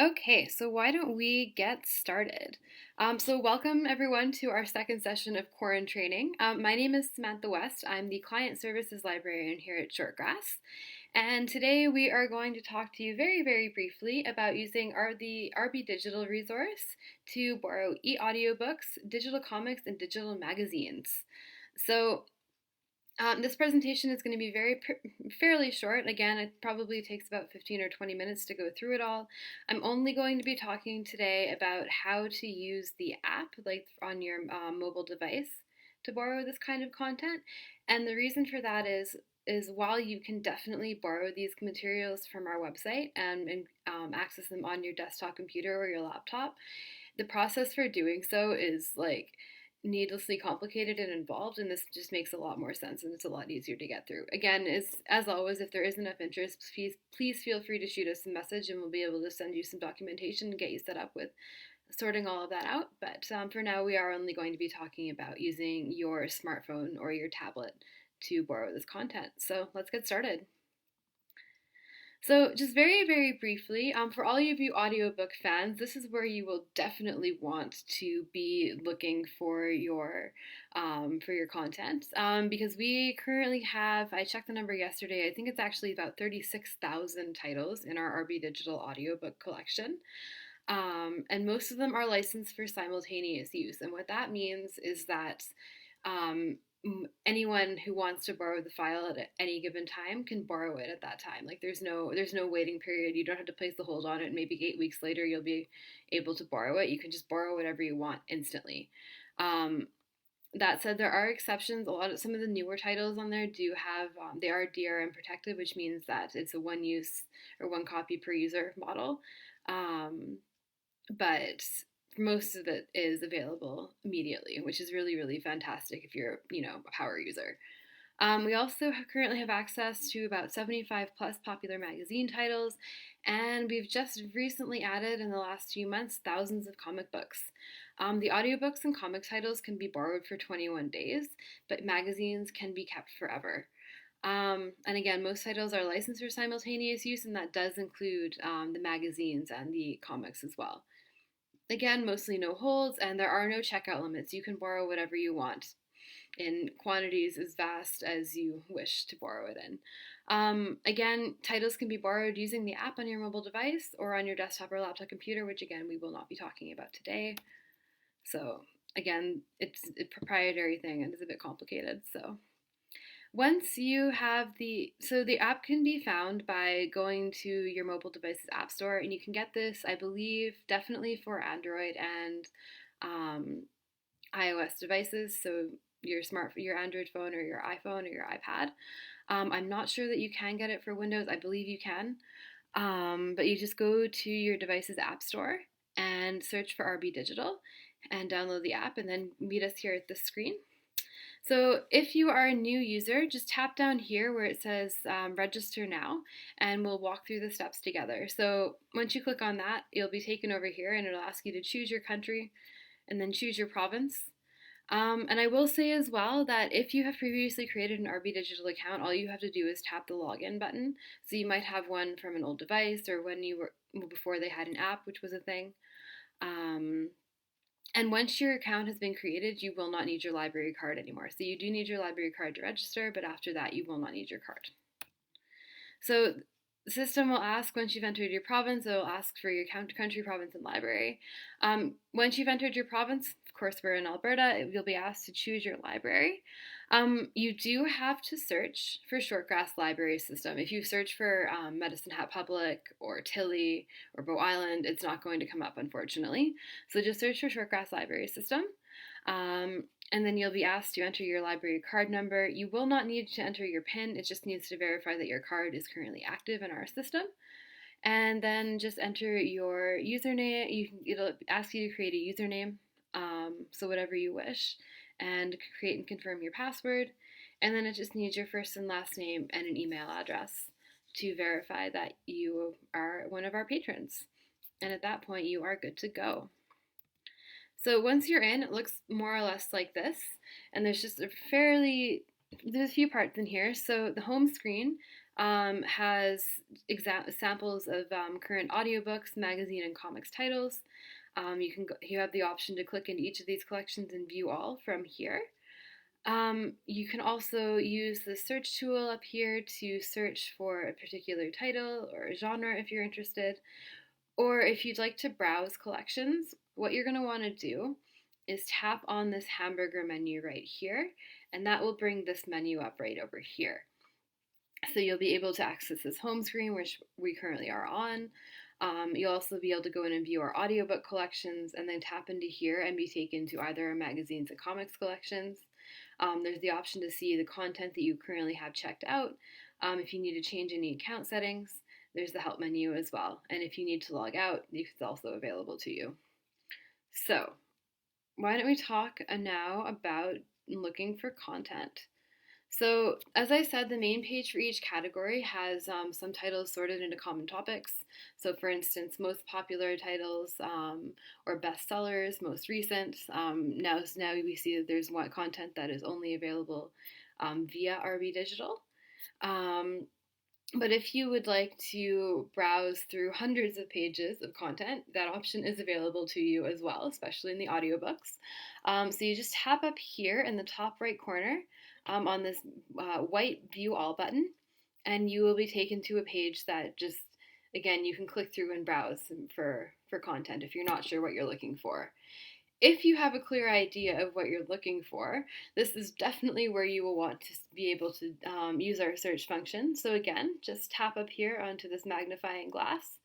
Okay, so why don't we get started? So welcome everyone to our second session of Quorum Training. My name is Samantha West. I'm the Client Services Librarian here at Shortgrass. And today we are going to talk to you very briefly about using the RBDigital resource to borrow e-audiobooks, digital comics, and digital magazines. So this presentation is going to be fairly short. Again, it probably takes about 15 or 20 minutes to go through it all. I'm only going to be talking today about how to use the app, like on your mobile device, to borrow this kind of content. And the reason for that is while you can definitely borrow these materials from our website and access them on your desktop computer or your laptop, the process for doing so is like needlessly complicated and involved, and this just makes a lot more sense and it's a lot easier to get through. Again, as always, if there is enough interest, please feel free to shoot us a message and we'll be able to send you some documentation and get you set up with sorting all of that out. But for now, we are only going to be talking about using your smartphone or your tablet to borrow this content. So let's get started. So, just very briefly, for all of you audiobook fans, this is where you will definitely want to be looking for your content, because we currently have. I checked the number yesterday. I think it's actually about 36,000 titles in our RBDigital audiobook collection. And most of them are licensed for simultaneous use. And what that means is that um, anyone who wants to borrow the file at any given time can borrow it at that time. Like there's no waiting period. You don't have to place the hold on it. Maybe 8 weeks later you'll be able to borrow it. You can just borrow whatever you want instantly. That said, there are exceptions. Some of the newer titles on there do have they are DRM protected, which means that it's a one use or one copy per user model. But most of it is available immediately, which is really fantastic if you're a power user. We also currently have access to about 75 plus popular magazine titles, and we've just recently added in the last few months thousands of comic books. The audiobooks and comic titles can be borrowed for 21 days, but magazines can be kept forever. And again, most titles are licensed for simultaneous use, and that does include the magazines and the comics as well. Again, mostly no holds, and there are no checkout limits. You can borrow whatever you want in quantities as vast as you wish to borrow it in. Again, titles can be borrowed using the app on your mobile device or on your desktop or laptop computer, which again, we will not be talking about today. So again, it's a proprietary thing and it's a bit complicated. So once you have the app can be found by going to your mobile device's app store, and you can get this, I believe, definitely for Android and iOS devices. So your Android phone or your iPhone or your iPad. I'm not sure that you can get it for Windows. I believe you can, but you just go to your device's app store and search for RBDigital and download the app, and then meet us here at this screen. So if you are a new user, just tap down here where it says register now, and we'll walk through the steps together. So once you click on that, you'll be taken over here and it'll ask you to choose your country and then choose your province. And I will say as well that if you have previously created an RBDigital account, all you have to do is tap the login button. So you might have one from an old device or before they had an app, which was a thing. And once your account has been created, you will not need your library card anymore. So you do need your library card to register, but after that, you will not need your card. So the system will ask, once you've entered your province, it will ask for your country, province, and library. Once you've entered your province, of course we're in Alberta, you'll be asked to choose your library. You do have to search for Shortgrass Library System. If you search for Medicine Hat Public or Tilley or Bow Island, it's not going to come up, unfortunately. So just search for Shortgrass Library System. And then you'll be asked to enter your library card number. You will not need to enter your PIN. It just needs to verify that your card is currently active in our system. And then just enter your username. It'll ask you to create a username, so whatever you wish, and create and confirm your password. And then it just needs your first and last name and an email address to verify that you are one of our patrons. And at that point, you are good to go. So once you're in, it looks more or less like this, and there's a few parts in here. So the home screen has samples of current audiobooks, magazine, and comics titles. You have the option to click into each of these collections and view all from here. You can also use the search tool up here to search for a particular title or a genre if you're interested. Or if you'd like to browse collections, what you're going to want to do is tap on this hamburger menu right here, and that will bring this menu up right over here. So you'll be able to access this home screen, which we currently are on. You'll also be able to go in and view our audiobook collections and then tap into here and be taken to either our magazines and comics collections. There's the option to see the content that you currently have checked out. If you need to change any account settings, there's the help menu as well. And if you need to log out, it's also available to you. So why don't we talk now about looking for content? So as I said, the main page for each category has some titles sorted into common topics. So for instance, most popular titles or bestsellers, most recent. Now we see that there's one content that is only available via RBDigital. But if you would like to browse through hundreds of pages of content, that option is available to you as well, especially in the audiobooks. So you just tap up here in the top right corner on this white View All button, and you will be taken to a page that just, again, you can click through and browse for content if you're not sure what you're looking for. If you have a clear idea of what you're looking for, this is definitely where you will want to be able to use our search function. So again, just tap up here onto this magnifying glass,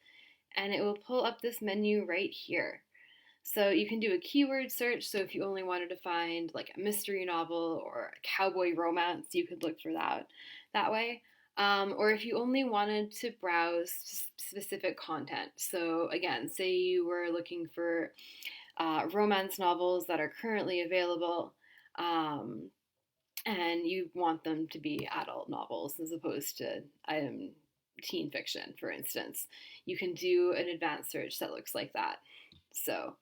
and it will pull up this menu right here. So you can do a keyword search. So if you only wanted to find like a mystery novel or a cowboy romance, you could look for that way. Or if you only wanted to browse specific content. So again, say you were looking for romance novels that are currently available, and you want them to be adult novels as opposed to teen fiction, for instance. You can do an advanced search that looks like that. So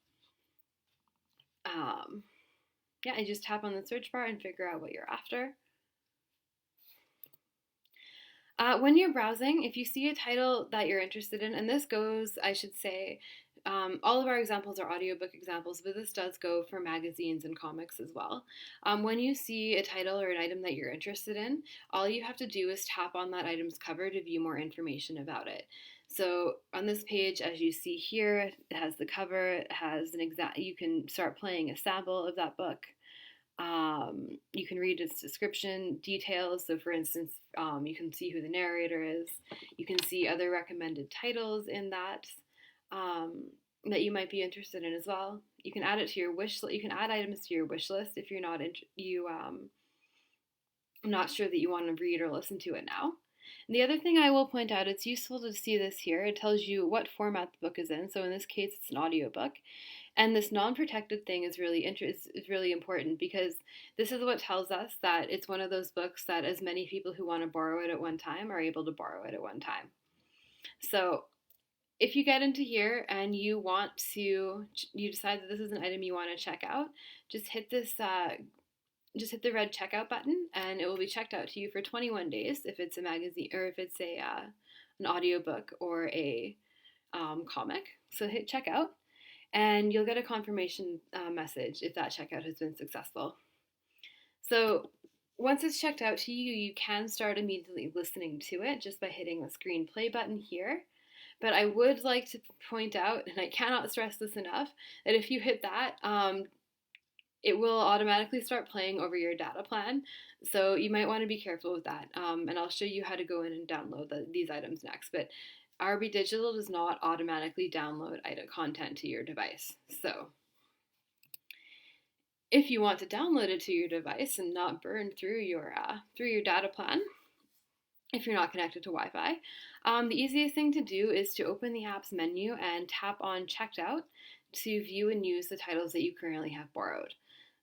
yeah, I just tap on the search bar and figure out what you're after. When you're browsing, if you see a title that you're interested in, and this goes, I should say, all of our examples are audiobook examples, but this does go for magazines and comics as well. When you see a title or an item that you're interested in, all you have to do is tap on that item's cover to view more information about it. So on this page, as you see here, it has the cover, it has you can start playing a sample of that book. You can read its description, details. So for instance, you can see who the narrator is. You can see other recommended titles in that that you might be interested in as well. You can add it to your wish list. You can add items to your wish list if you're not sure that you want to read or listen to it now. And the other thing I will point out, it's useful to see this here. It tells you what format the book is in. So in this case, it's an audiobook. And this non-protected thing is really important because this is what tells us that it's one of those books that as many people who want to borrow it at one time are able to borrow it at one time. So if you get into here and you decide that this is an item you want to check out, just hit the red checkout button and it will be checked out to you for 21 days if it's a magazine or if it's an audiobook or a comic. So hit checkout and you'll get a confirmation message if that checkout has been successful. So once it's checked out to you, you can start immediately listening to it just by hitting the screen play button here. But I would like to point out, and I cannot stress this enough, that if you hit that, it will automatically start playing over your data plan. So you might want to be careful with that. And I'll show you how to go in and download these items next. But RBDigital does not automatically download content to your device. So if you want to download it to your device and not burn through your data plan, if you're not connected to Wi-Fi, the easiest thing to do is to open the app's menu and tap on Checked Out to view and use the titles that you currently have borrowed.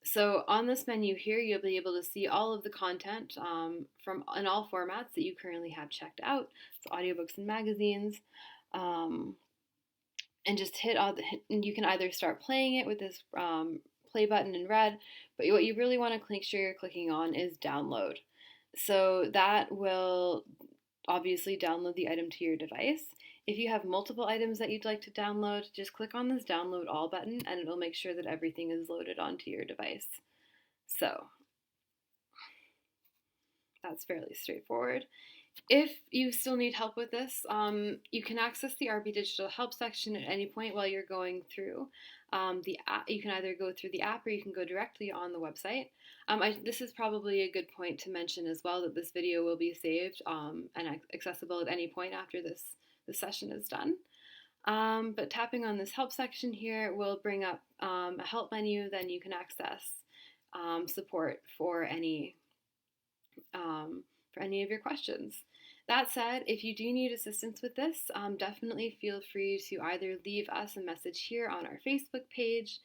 So on this menu here, you'll be able to see all of the content in all formats that you currently have checked out, so audiobooks and magazines, and just and you can either start playing it with this play button in red, but what you really want to make sure you're clicking on is download. So that will obviously download the item to your device. If you have multiple items that you'd like to download, just click on this download all button and it'll make sure that everything is loaded onto your device. So that's fairly straightforward. If you still need help with this, you can access the RBDigital help section at any point while you're going through the app. You can either go through the app or you can go directly on the website. This is probably a good point to mention as well that this video will be saved and accessible at any point after this session is done. But tapping on this help section here will bring up a help menu. Then you can access support for any of your questions. That said, if you do need assistance with this, definitely feel free to either leave us a message here on our Facebook page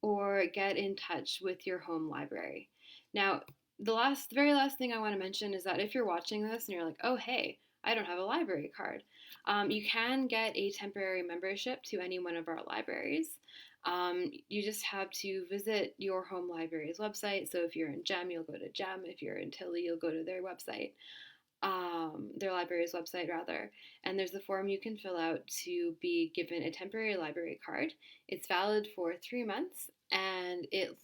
or get in touch with your home library. Now, the very last thing I want to mention is that if you're watching this and you're like, oh, hey, I don't have a library card, you can get a temporary membership to any one of our libraries. You just have to visit your home library's website. So if you're in GEM, you'll go to GEM. If you're in Tilly, you'll go to their website, their library's website rather. And there's a form you can fill out to be given a temporary library card. It's valid for 3 months and it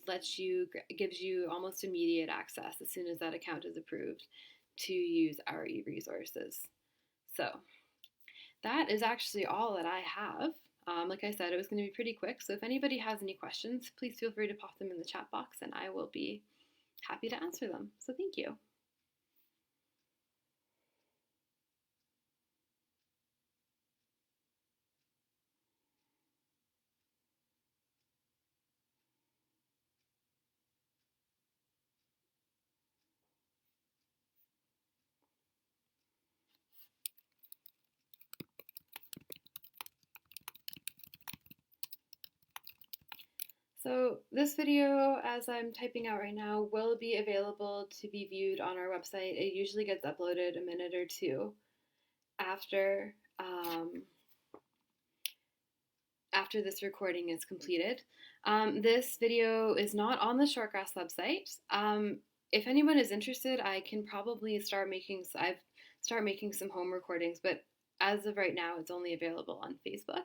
gives you almost immediate access as soon as that account is approved to use our e-resources. So that is actually all that I have. Like I said, it was going to be pretty quick, so if anybody has any questions, please feel free to pop them in the chat box and I will be happy to answer them. So thank you. So this video, as I'm typing out right now, will be available to be viewed on our website. It usually gets uploaded a minute or two after this recording is completed. This video is not on the Shortgrass website. If anyone is interested, I can probably start making some home recordings, but as of right now, it's only available on Facebook.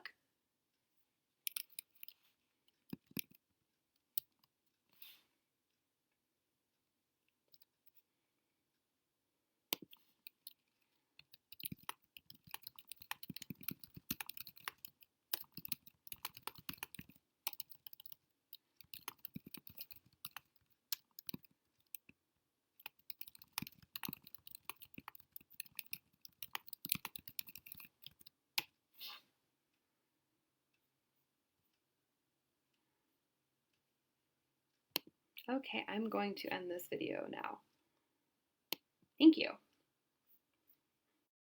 Okay, I'm going to end this video now. Thank you.